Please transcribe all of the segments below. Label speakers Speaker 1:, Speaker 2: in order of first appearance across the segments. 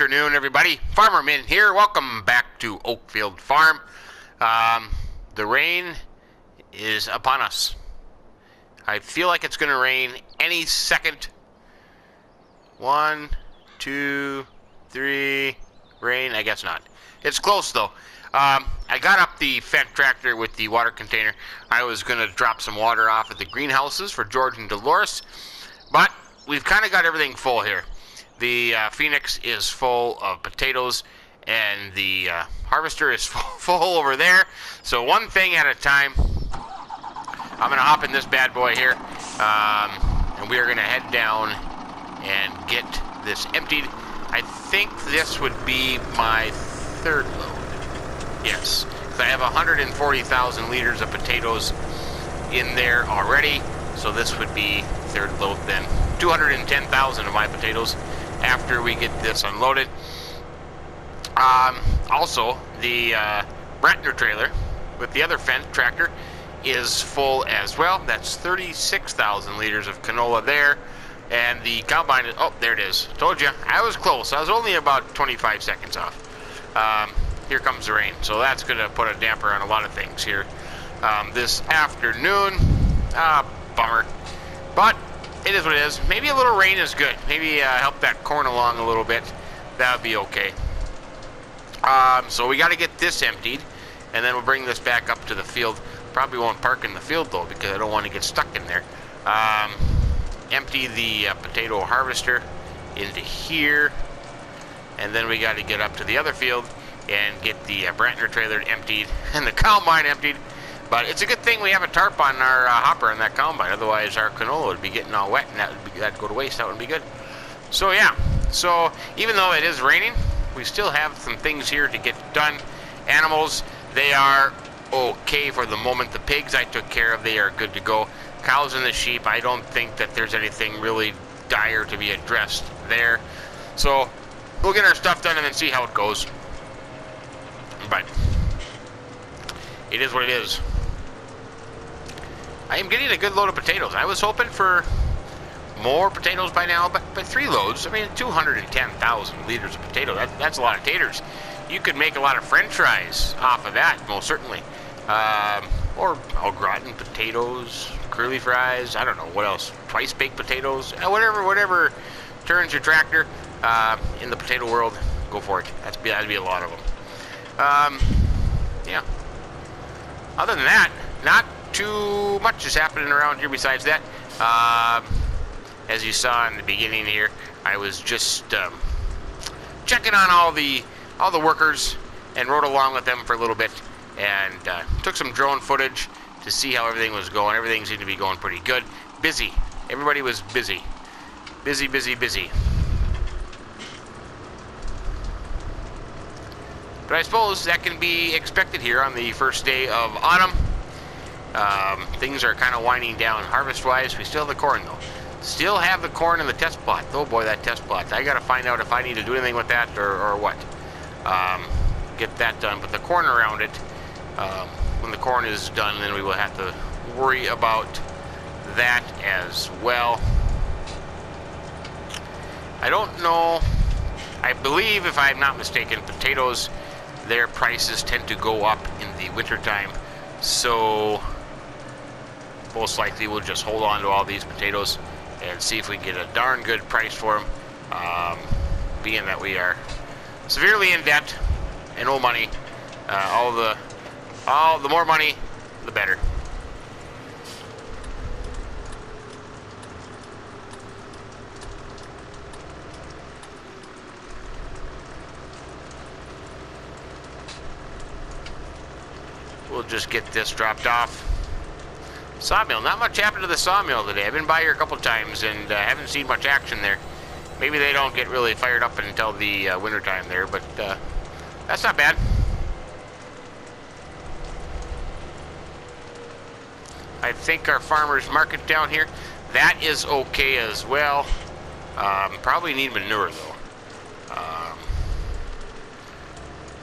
Speaker 1: afternoon, everybody. Farmer Minn here. Welcome back to OakField Farm. The rain is upon us. I feel like it's going to rain any second. 1, 2, 3, rain. I guess not. It's close, though. I got up the Fendt tractor with the water container. I was going to drop some water off at the greenhouses for George and Dolores, but we've kind of got everything full here. The Phoenix is full of potatoes, and the harvester is full over there. So one thing at a time. I'm going to hop in this bad boy here, and we are going to head down and get this emptied. I think this would be my third load. Yes, because I have 140,000 liters of potatoes in there already. So this would be third load then. 210,000 of my potatoes after we get this unloaded. Also, the Brantner trailer with the other Fendt tractor is full as well. That's 36,000 liters of canola there. And the combine is, oh, there it is. Told you, I was close. I was only about 25 seconds off. Here comes the rain. So that's going to put a damper on a lot of things here this afternoon. Bummer. But it is what it is. Maybe a little rain is good. Maybe help that corn along a little bit. That would be okay. So we got to get this emptied, and then we'll bring this back up to the field. Probably won't park in the field, though, because I don't want to get stuck in there. Empty the potato harvester into here, and then we got to get up to the other field and get the Brantner trailer emptied and the combine emptied. But it's a good thing we have a tarp on our hopper on that combine. Otherwise, our canola would be getting all wet, and that'd go to waste. That wouldn't be good. So, yeah. So, even though it is raining, we still have some things here to get done. Animals, they are okay for the moment. The pigs I took care of, they are good to go. Cows and the sheep, I don't think that there's anything really dire to be addressed there. So, we'll get our stuff done and then see how it goes. But it is what it is. I am getting a good load of potatoes. I was hoping for more potatoes by now, but 3 loads, I mean 210,000 liters of potato, that's a lot of taters. You could make a lot of french fries off of that, most certainly. Or au gratin potatoes, curly fries, I don't know, what else, twice baked potatoes, whatever turns your tractor in the potato world, go for it. That'd be a lot of them. Yeah. Other than that, not too much is happening around here besides that. As you saw in the beginning here, I was just checking on all the workers and rode along with them for a little bit, and took some drone footage to see how everything was going. Everything seemed to be going pretty good. Busy. Everybody was busy. Busy, busy, busy. But I suppose that can be expected here on the first day of autumn. Things are kind of winding down harvest-wise. We still have the corn, though. Still have the corn in the test plot. Oh boy, that test plot. I got to find out if I need to do anything with that or what. Get that done. But the corn around it, when the corn is done, then we will have to worry about that as well. I don't know. I believe, if I'm not mistaken, potatoes, their prices tend to go up in the wintertime. So most likely we'll just hold on to all these potatoes and see if we can get a darn good price for them, being that we are severely in debt and no money. The more money, the better. We'll just get this dropped off. Sawmill, not much happened to the sawmill today. I've been by here a couple times and haven't seen much action there. Maybe they don't get really fired up until the wintertime there, but that's not bad. I think our farmer's market down here, that is okay as well. Probably need manure though.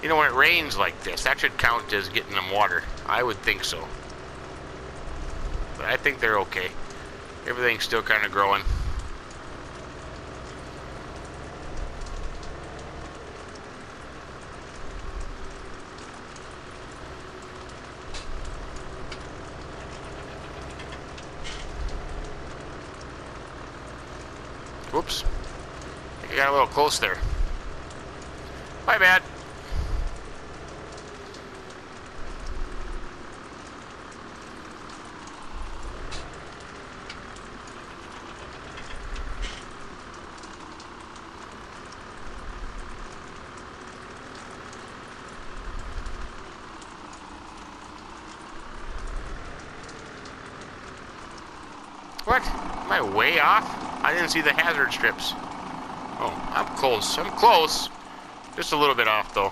Speaker 1: You know, when it rains like this, that should count as getting them water. I would think so. But I think they're okay. Everything's still kind of growing. Whoops. I think I got a little close there. My bad. What? Am I way off? I didn't see the hazard strips. Oh, I'm close. I'm close. Just a little bit off, though.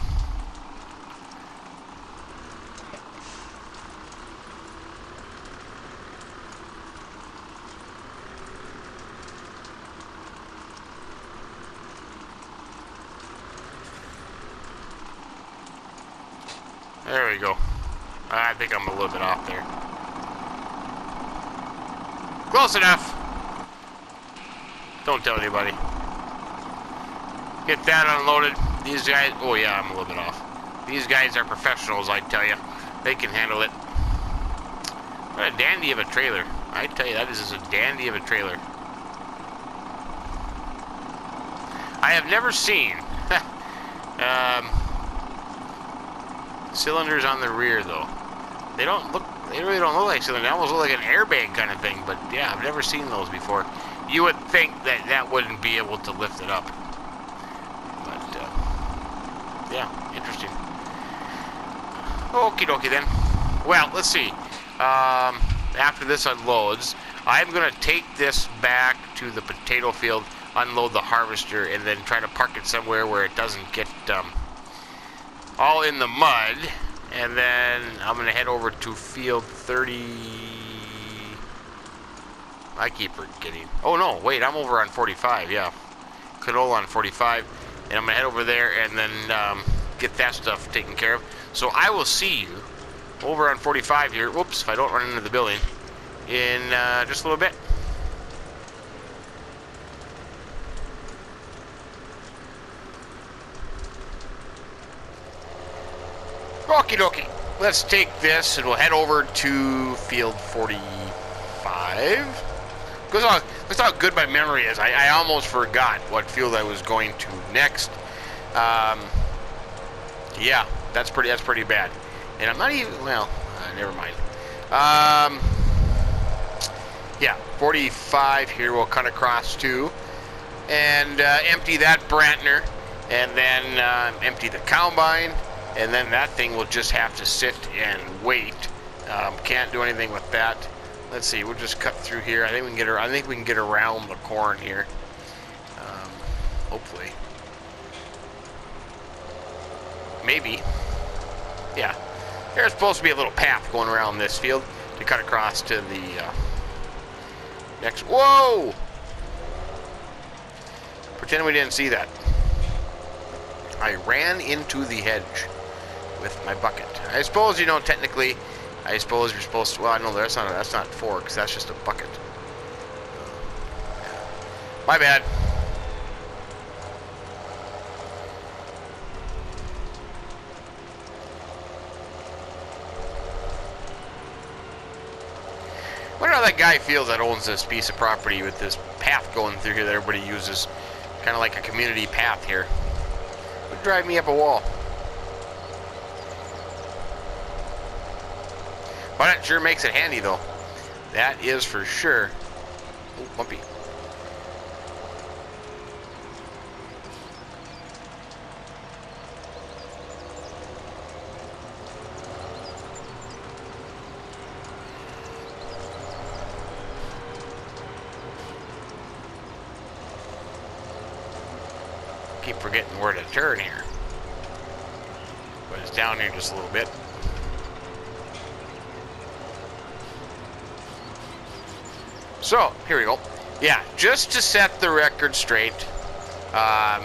Speaker 1: There we go. I think I'm a little bit off there. Close enough. Don't tell anybody. Get that unloaded. These guys, oh yeah, I'm a little bit off. These guys are professionals, I tell you. They can handle it. What a dandy of a trailer. I tell you, that is a dandy of a trailer. I have never seen cylinders on the rear, though. They really don't look like cylinders. They almost look like an airbag kind of thing, but yeah, I've never seen those before. You would think that that wouldn't be able to lift it up. But, yeah, interesting. Okie dokie then. Well, let's see. After this unloads, I'm going to take this back to the potato field, unload the harvester, and then try to park it somewhere where it doesn't get all in the mud. And then I'm going to head over to field 30. I keep forgetting. Oh no, wait, I'm over on 45, yeah. Canola on 45. And I'm going to head over there and then get that stuff taken care of. So I will see you over on 45 here. Whoops, if I don't run into the building. In just a little bit. Okie dokie. Let's take this and we'll head over to field 45. That's how good my memory is. I almost forgot what field I was going to next. Yeah, that's pretty bad. And I'm not even, well, never mind. Yeah, 45 here we'll cut across to. And empty that Brantner. And then empty the combine. And then that thing will just have to sit and wait. Can't do anything with that. Let's see. We'll just cut through here. I think we can get around the corn here. Hopefully. Maybe. Yeah. There's supposed to be a little path going around this field to cut across to the next. Whoa! Pretend we didn't see that. I ran into the hedge with my bucket. I suppose, you know, technically, I suppose you're supposed to, well, no, that's not forks, that's just a bucket. My bad. I wonder how that guy feels that owns this piece of property with this path going through here that everybody uses. Kind of like a community path here. Would drive me up a wall. But it sure makes it handy, though. That is for sure. Oh, bumpy. Keep forgetting where to turn here. But it's down here just a little bit. So, here we go. Yeah, just to set the record straight,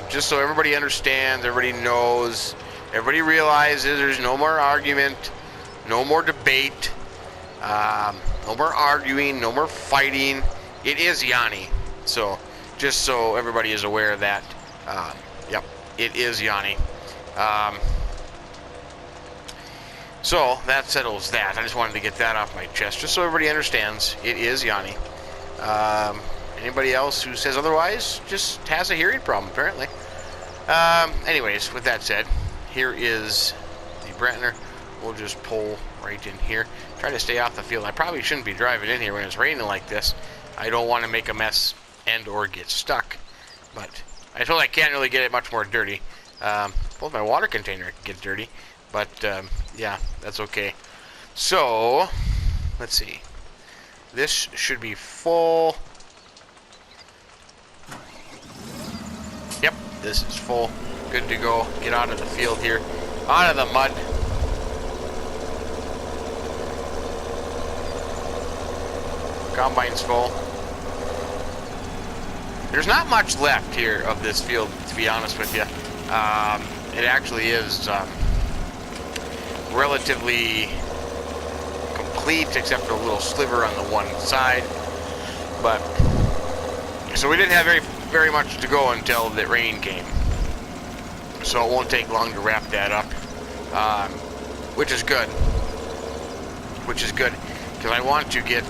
Speaker 1: just so everybody understands, everybody knows, everybody realizes there's no more argument, no more debate, no more arguing, no more fighting. It is Yanni. So, just so everybody is aware of that, yep, it is Yanni. So, that settles that. I just wanted to get that off my chest, just so everybody understands, it is Yanni. Anybody else who says otherwise just has a hearing problem, apparently. Anyways, with that said, here is the Brentner. We'll just pull right in here. Try to stay off the field. I probably shouldn't be driving in here when it's raining like this. I don't want to make a mess and or get stuck. But I suppose I can't really get it much more dirty. Both my water container gets dirty. But, yeah, that's okay. So, let's see. This should be full. Yep, this is full. Good to go. Get out of the field here. Out of the mud. Combine's full. There's not much left here of this field, to be honest with you. It actually is relatively complete, except for a little sliver on the one side. But so we didn't have very much to go until the rain came. So it won't take long to wrap that up, which is good. Which is good, because I want to get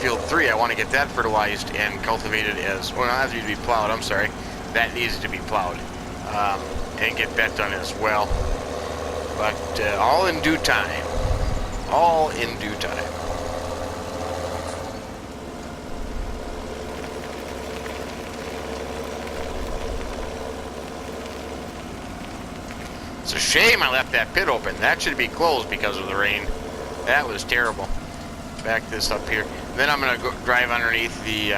Speaker 1: field 3. I want to get that fertilized and cultivated as well. Not needs to be plowed. I'm sorry, that needs to be plowed and get that done as well. But all in due time. All in due time. It's a shame I left that pit open. That should be closed because of the rain. That was terrible. Back this up here. Then I'm going to go drive underneath the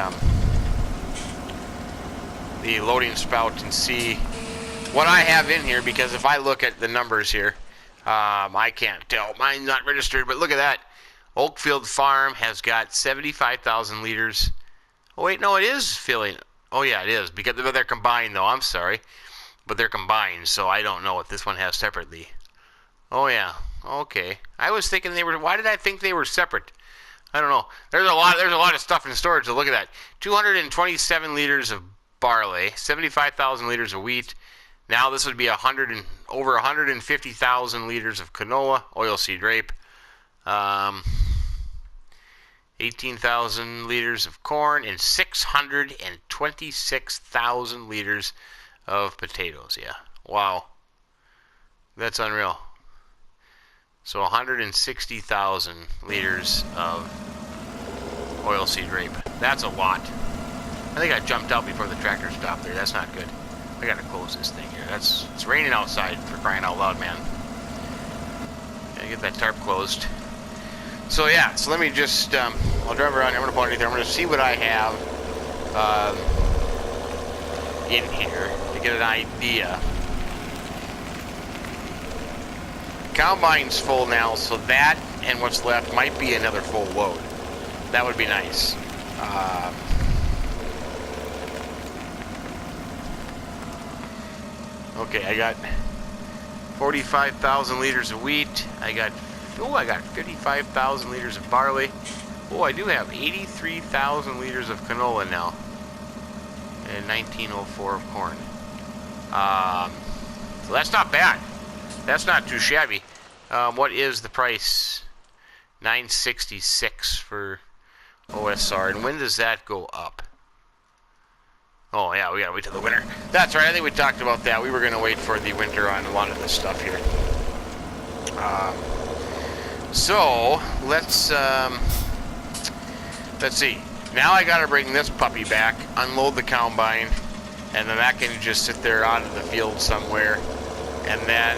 Speaker 1: loading spout and see what I have in here, because if I look at the numbers here, I can't tell. Mine's not registered, but look at that. OakField Farm has got 75,000 liters. Oh, wait, no, it is filling. Oh, yeah, it is, because they're combined, though. I'm sorry. But they're combined, so I don't know what this one has separately. Oh, yeah. Okay. I was thinking they were... Why did I think they were separate? I don't know. There's a lot of stuff in storage, so look at that. 227 liters of barley, 75,000 liters of wheat. Now this would be over 150,000 liters of canola, oilseed rape, 18,000 liters of corn, and 626,000 liters of potatoes. Yeah, wow, that's unreal. So 160,000 liters of oilseed rape. That's a lot. I think I jumped out before the tractor stopped there. That's not good. I gotta close this thing here. It's raining outside, for crying out loud, man. Gotta get that tarp closed. So yeah, so let me just, I'll drive around. I'm gonna put underneath there. I'm gonna see what I have in here to get an idea. Combine's full now, so that and what's left might be another full load. That would be nice. Okay, I got 45,000 liters of wheat. I got 55,000 liters of barley. Oh, I do have 83,000 liters of canola now. And 1904 of corn. So that's not bad. That's not too shabby. What is the price? $9.66 for OSR. And when does that go up? Oh, yeah, we gotta wait till the winter. That's right, I think we talked about that. We were gonna wait for the winter on a lot of this stuff here. So, let's see. Now I gotta bring this puppy back, unload the combine, and then that can just sit there out of the field somewhere. And then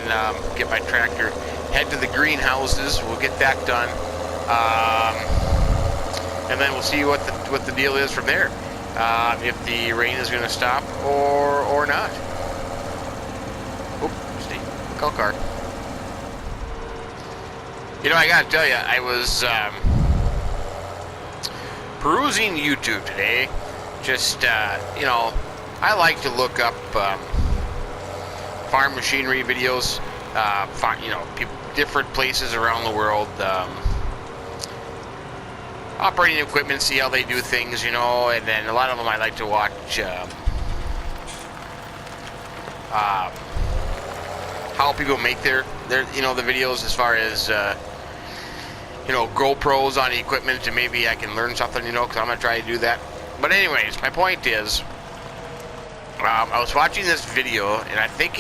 Speaker 1: get my tractor, head to the greenhouses. We'll get that done. And then we'll see what the deal is from there. If the rain is going to stop or not. Oop, stay. Call car. You know, I gotta tell you, I was perusing YouTube today. Just, you know, I like to look up farm machinery videos, you know, different places around the world, operating equipment, see how they do things, you know, and then a lot of them I like to watch how people make their you know, the videos as far as you know, GoPros on equipment, and maybe I can learn something, you know, because I'm gonna try to do that. But anyways, my point is, I was watching this video, and I think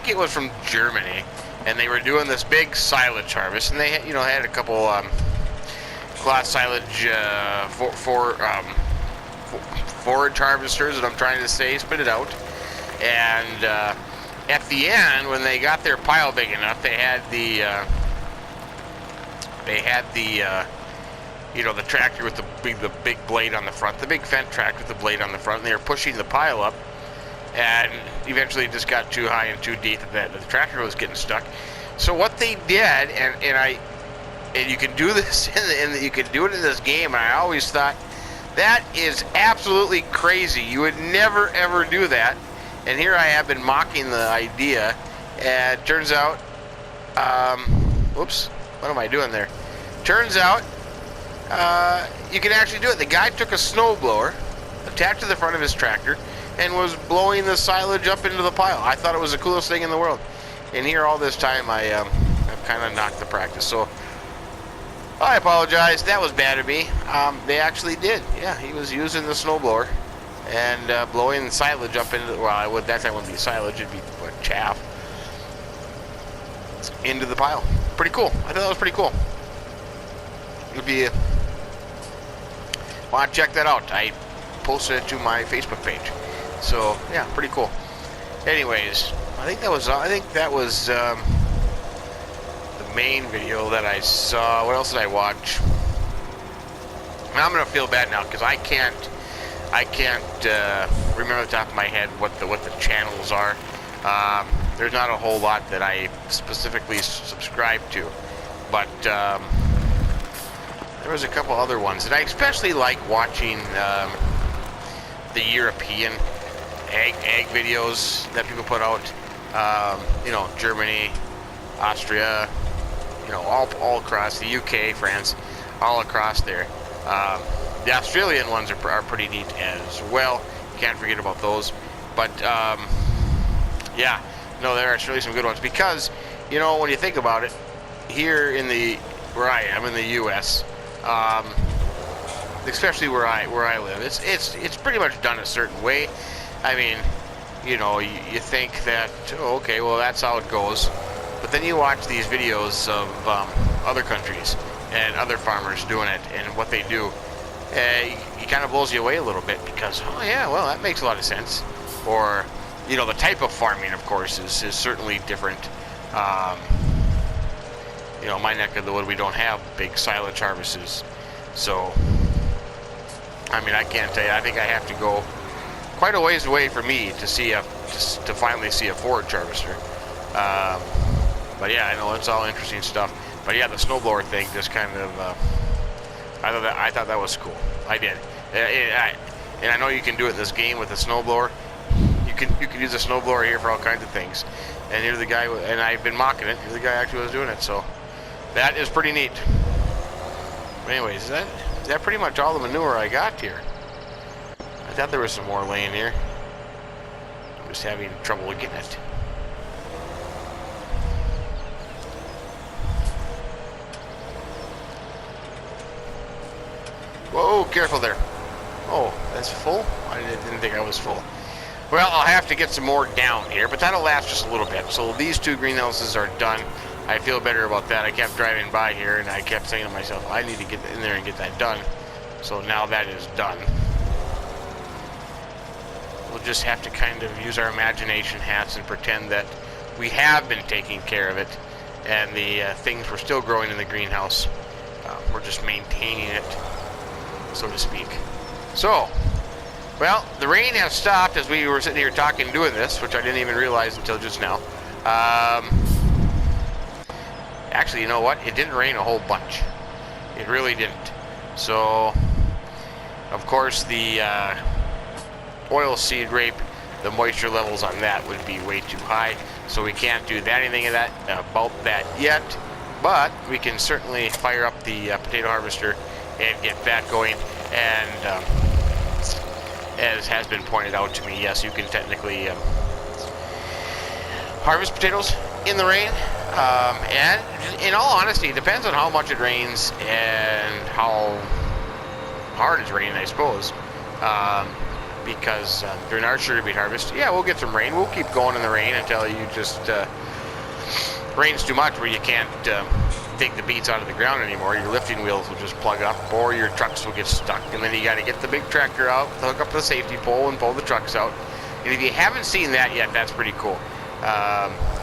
Speaker 1: it was from Germany, and they were doing this big silage harvest, and they had, had a couple glass silage forage harvesters, that I'm trying to say, spit it out. And at the end, when they got their pile big enough, they had the the tractor with the big blade on the front, the big Fendt tractor with the blade on the front, and they were pushing the pile up, and eventually it just got too high and too deep that the tractor was getting stuck. So what they did, and you can do this you can do it in this game, and I always thought that is absolutely crazy. You would never ever do that, and here I have been mocking the idea, and it turns out, whoops, what am I doing there? Turns out you can actually do it. The guy took a snowblower attached to the front of his tractor and was blowing the silage up into the pile. I thought it was the coolest thing in the world. And here all this time I've kind of knocked the practice. So I apologize. That was bad of me. They actually did. Yeah, he was using the snowblower and blowing the silage up into that time wouldn't be silage, it'd be chaff, into the pile. Pretty cool. I thought that was pretty cool. If you want to check that out, I posted it to my Facebook page. So yeah, pretty cool. Anyways, I think that was the main video that I saw. What else did I watch? Now I'm gonna feel bad now because I can't remember the top of my head what the channels are. There's not a whole lot that I specifically subscribe to, but there was a couple other ones, and I especially like watching the European ag videos that people put out. Germany, Austria, all across the UK, France, all across there. The Australian ones are pretty neat as well. Can't forget about those. But yeah, no, there are really some good ones because when you think about it, here where I am in the U.S. Especially where I live, it's pretty much done a certain way. I mean, you think that, okay, well that's how it goes, but then you watch these videos of other countries and other farmers doing it and what they do, it kind of blows you away a little bit because, oh yeah, well that makes a lot of sense. Or the type of farming, of course, is certainly different. My neck of the wood, we don't have big silage harvests, so I mean, I can't tell you. I think I have to go quite a ways away for me to finally see a forage harvester. But yeah, I know it's all interesting stuff. But yeah, the snowblower thing just kind of I thought that was cool. I did. And I know you can do it in this game with a snowblower. You can use a snowblower here for all kinds of things. And here's the guy, and I've been mocking it. Here's the guy actually was doing it. So that is pretty neat. But anyways, is that pretty much all the manure I got here? I thought there was some more laying here. I'm just having trouble getting it. Whoa, careful there. Oh, that's full? I didn't think I was full. Well, I'll have to get some more down here, but that'll last just a little bit. So these two greenhouses are done. I feel better about that. I kept driving by here and I kept saying to myself, I need to get in there and get that done. So now that is done. We'll just have to kind of use our imagination hats and pretend that we have been taking care of it and the things were still growing in the greenhouse. We're just maintaining it, so to speak. So, well, the rain has stopped as we were sitting here talking and doing this, which I didn't even realize until just now. Actually, you know what? It didn't rain a whole bunch. It really didn't. So, of course, the oilseed rape, the moisture levels on that would be way too high. So we can't do anything about that yet. But we can certainly fire up the potato harvester and get that going. And as has been pointed out to me, yes, you can technically harvest potatoes in the rain. And in all honesty, it depends on how much it rains and how hard it's raining, I suppose. because during our sugar beet harvest, yeah, we'll get some rain. We'll keep going in the rain until you just rains too much where you can't dig the beets out of the ground anymore. Your lifting wheels will just plug up, or your trucks will get stuck, and then you got to get the big tractor out, hook up the safety pole, and pull the trucks out. And if you haven't seen that yet, that's pretty cool.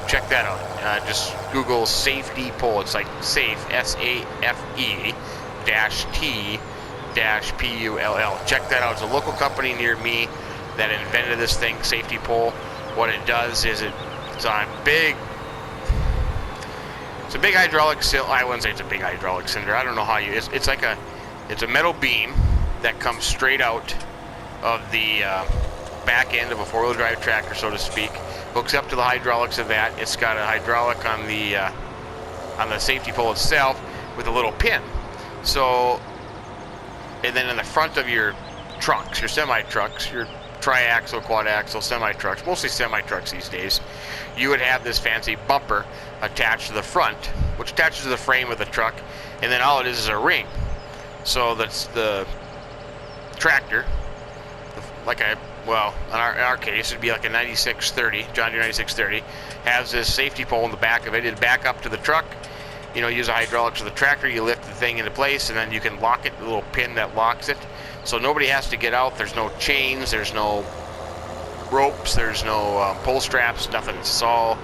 Speaker 1: Check that out. Just Google safety pole. It's like safe, S-A-F-E -T-P-U-L-L. Check that out. It's a local company near me that invented this thing, safety pole. What it does is it's on a big hydraulic cylinder. I wouldn't say it's a big hydraulic cylinder. I don't know how you. It's like it's a metal beam that comes straight out of the back end of a four-wheel drive tractor, so to speak. Hooks up to the hydraulics of that. It's got a hydraulic on the safety pole itself with a little pin. So, and then in the front of your trucks, your semi-trucks, your tri-axle, quad-axle, semi-trucks, mostly semi-trucks these days, you would have this fancy bumper attached to the front, which attaches to the frame of the truck, and then all it is a ring. So that's the tractor, well, in our case, it'd be like a 9630, John Deere 9630, has this safety pole in the back of it. It'd back up to the truck, you know, use a hydraulics to the tractor, you lift the thing into place, and then you can lock it, the little pin that locks it. So nobody has to get out. There's no chains, there's no ropes, there's no pull straps, nothing. It's all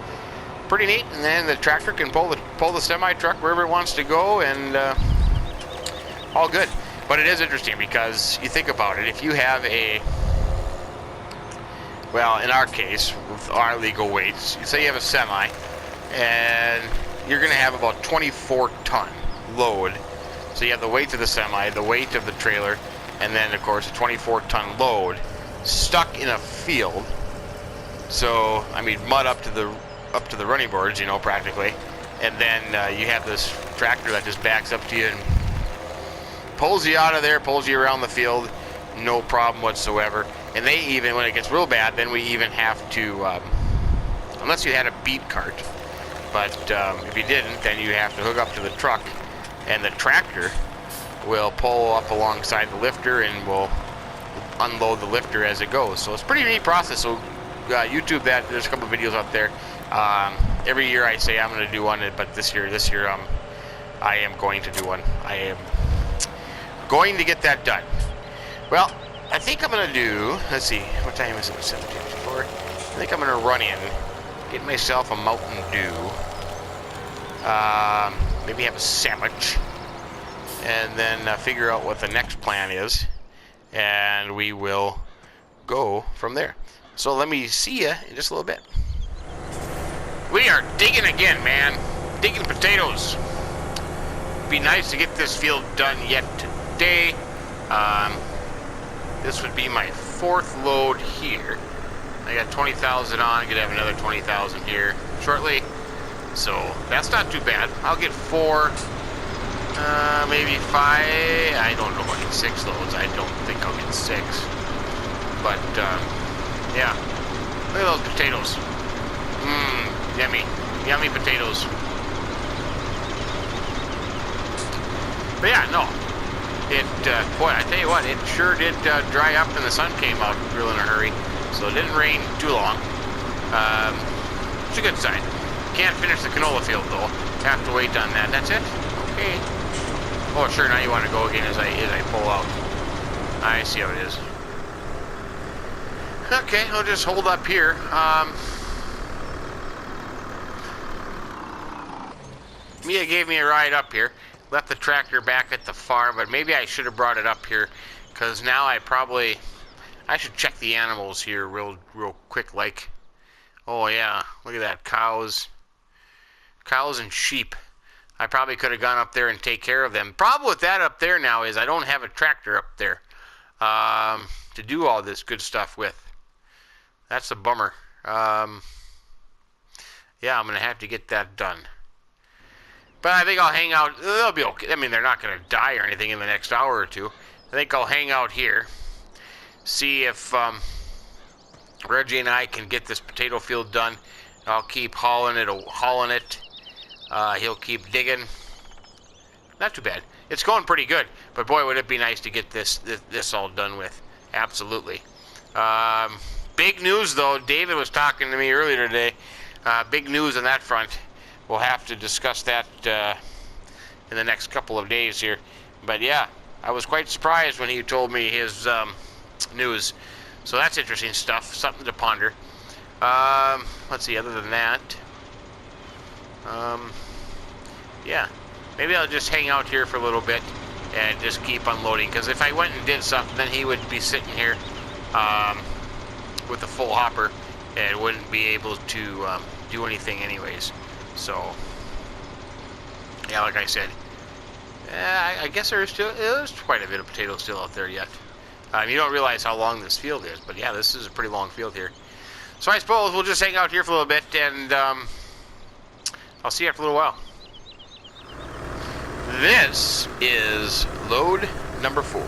Speaker 1: pretty neat, and then the tractor can pull the semi-truck wherever it wants to go, and all good. But it is interesting because you think about it. If you have well, in our case, with our legal weights, you say you have a semi, and you're going to have about 24-ton load. So you have the weight of the semi, the weight of the trailer, and then, of course, a 24-ton load stuck in a field. So, I mean, mud up to the running boards, you know, practically. And then you have this tractor that just backs up to you and pulls you out of there, pulls you around the field, no problem whatsoever. And they even, when it gets real bad, then we even have to, unless you had a beet cart, but if you didn't, then you have to hook up to the truck, and the tractor will pull up alongside the lifter and will unload the lifter as it goes. So it's a pretty neat process. So YouTube that. There's a couple of videos out there. Every year I say I'm going to do one, but this year I am going to do one. I am going to get that done. Well, I think I'm going to do, let's see, what time is it? 7:54. I think I'm going to run in, get myself a Mountain Dew, maybe have a sandwich, and then figure out what the next plan is, and we will go from there. So let me see you in just a little bit. We are digging again, man. Digging potatoes. Be nice to get this field done yet today. This would be my fourth load here. I got 20,000 on. Could have another 20,000 here shortly. So that's not too bad. I'll get 4, maybe 5. I don't know if I'll get 6 loads. I don't think I'll get 6. But yeah, look at those potatoes. Yummy, yummy potatoes. But yeah, no. Boy, I tell you what, it sure did dry up and the sun came out real in a hurry. So it didn't rain too long. It's a good sign. Can't finish the canola field though. Have to wait on that. That's it? Okay. Oh sure, now you want to go again as I pull out. I see how it is. Okay, I'll just hold up here. Mia gave me a ride up here. Left the tractor back at the farm, but maybe I should have brought it up here, because now I should check the animals here real quick, like, oh yeah, look at that, cows and sheep. I probably could have gone up there and take care of them. Problem with that up there now is I don't have a tractor up there to do all this good stuff with. That's a bummer. Yeah, I'm gonna have to get that done. But I think I'll hang out. They'll be okay. I mean, they're not going to die or anything in the next hour or two. I think I'll hang out here, see if Reggie and I can get this potato field done. I'll keep hauling it. He'll keep digging. Not too bad. It's going pretty good. But boy, would it be nice to get this all done with. Absolutely. Big news, though. David was talking to me earlier today. Big news on that front. We'll have to discuss that in the next couple of days here. But yeah, I was quite surprised when he told me his news. So that's interesting stuff. Something to ponder. Let's see, other than that. Yeah, maybe I'll just hang out here for a little bit and just keep unloading, because if I went and did something, then he would be sitting here with a full hopper and wouldn't be able to do anything anyways. So yeah, like I said, I guess there's quite a bit of potatoes still out there yet. You don't realize how long this field is, but yeah, this is a pretty long field here. So I suppose we'll just hang out here for a little bit, and I'll see you after a little while. This is load number 4.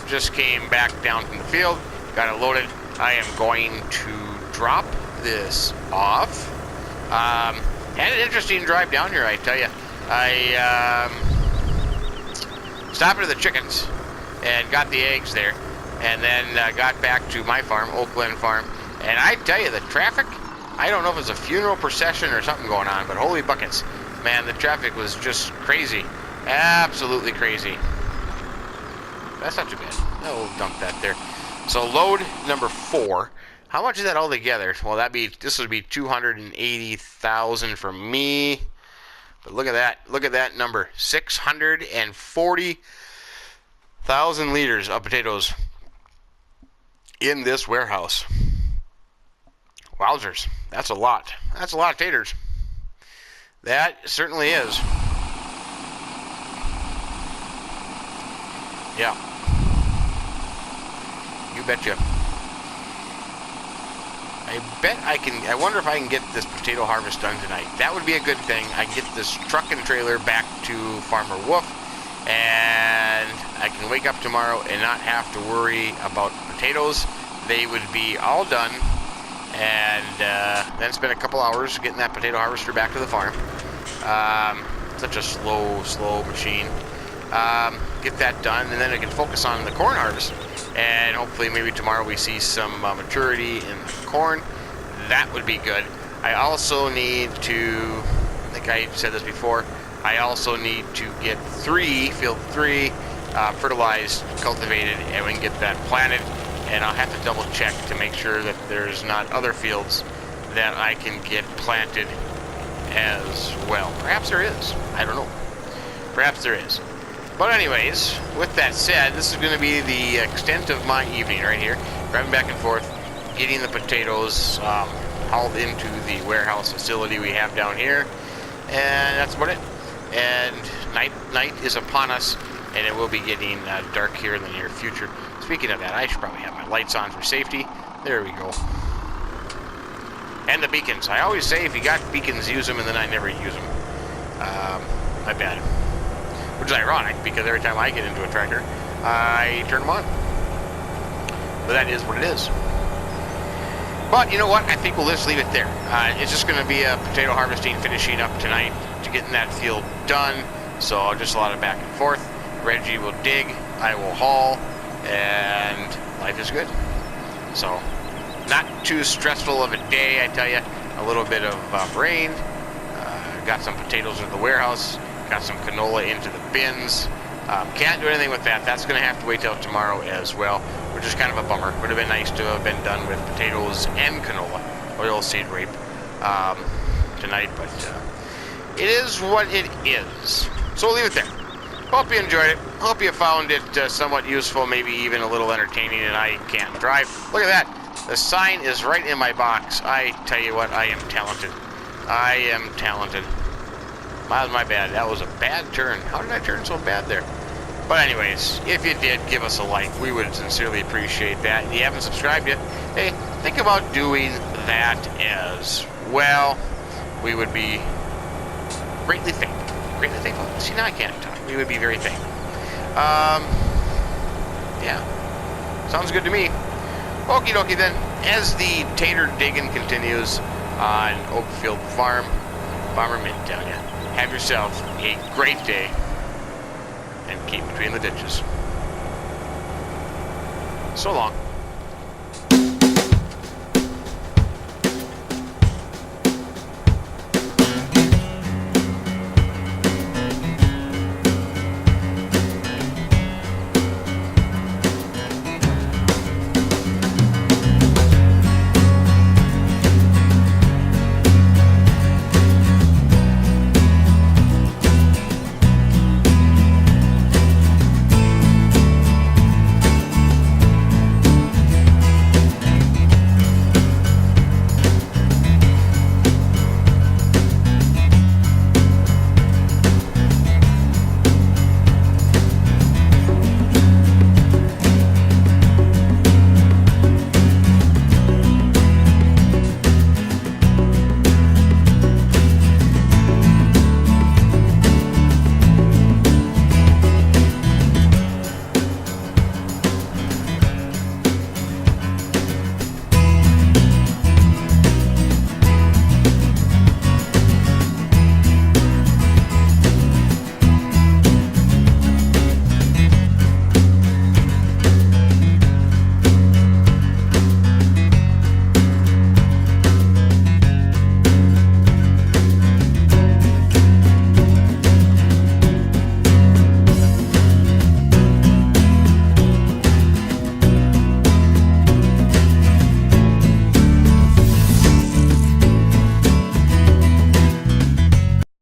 Speaker 1: Just came back down from the field, got it loaded. I am going to drop this off. Had an interesting drive down here, I tell you. I stopped at the chickens and got the eggs there, and then got back to my farm, Oak Glen Farm. And I tell you, the traffic, I don't know if it's a funeral procession or something going on, but holy buckets. Man, the traffic was just crazy. Absolutely crazy. That's not too bad. We'll dump that there. So load number 4. How much is that all together? Well, this would be 280,000 for me. But look at that. Look at that number. 640,000 liters of potatoes in this warehouse. Wowzers. That's a lot. That's a lot of taters. That certainly is. Yeah. You betcha. I wonder if I can get this potato harvest done tonight. That would be a good thing. I can get this truck and trailer back to Farmer Wolf, and I can wake up tomorrow and not have to worry about potatoes. They would be all done, and then spend a couple hours getting that potato harvester back to the farm. Such a slow machine. Get that done, and then I can focus on the corn harvest. And hopefully maybe tomorrow we see some maturity in the corn. That would be good. I also need to, I think I said this before, I also need to get field 3 fertilized, cultivated, and we can get that planted. And I'll have to double check to make sure that there's not other fields that I can get planted as well. Perhaps there is. I don't know. Perhaps there is. But anyways, with that said, this is going to be the extent of my evening right here. Driving back and forth, getting the potatoes hauled into the warehouse facility we have down here. And that's about it. And night is upon us, and it will be getting dark here in the near future. Speaking of that, I should probably have my lights on for safety. There we go. And the beacons. I always say if you got beacons, use them, and then I never use them. My bad. Which is ironic, because every time I get into a tractor, I turn them on. But that is what it is. But you know what? I think we'll just leave it there. It's just going to be a potato harvesting, finishing up tonight to getting that field done. So just a lot of back and forth. Reggie will dig, I will haul, and life is good. So not too stressful of a day, I tell you. A little bit of rain. Got some potatoes in the warehouse. Got some canola into the bins. Can't do anything with that. That's going to have to wait till tomorrow as well, which is kind of a bummer. Would have been nice to have been done with potatoes and canola, oilseed rape, tonight, but it is what it is. So we'll leave it there. Hope you enjoyed it. Hope you found it somewhat useful, maybe even a little entertaining, and I can't drive. Look at that. The sign is right in my box. I tell you what, I am talented. I am talented. That was my bad. That was a bad turn. How did I turn so bad there? But anyways, if you did, give us a like. We would sincerely appreciate that. If you haven't subscribed yet, hey, think about doing that as well. We would be greatly thankful. Greatly thankful? See, now I can't talk. We would be very thankful. Yeah. Sounds good to me. Okie dokie then. As the tater digging continues on OakField Farm, Farmer Minn telling you, have yourself a great day and keep between the ditches. So long.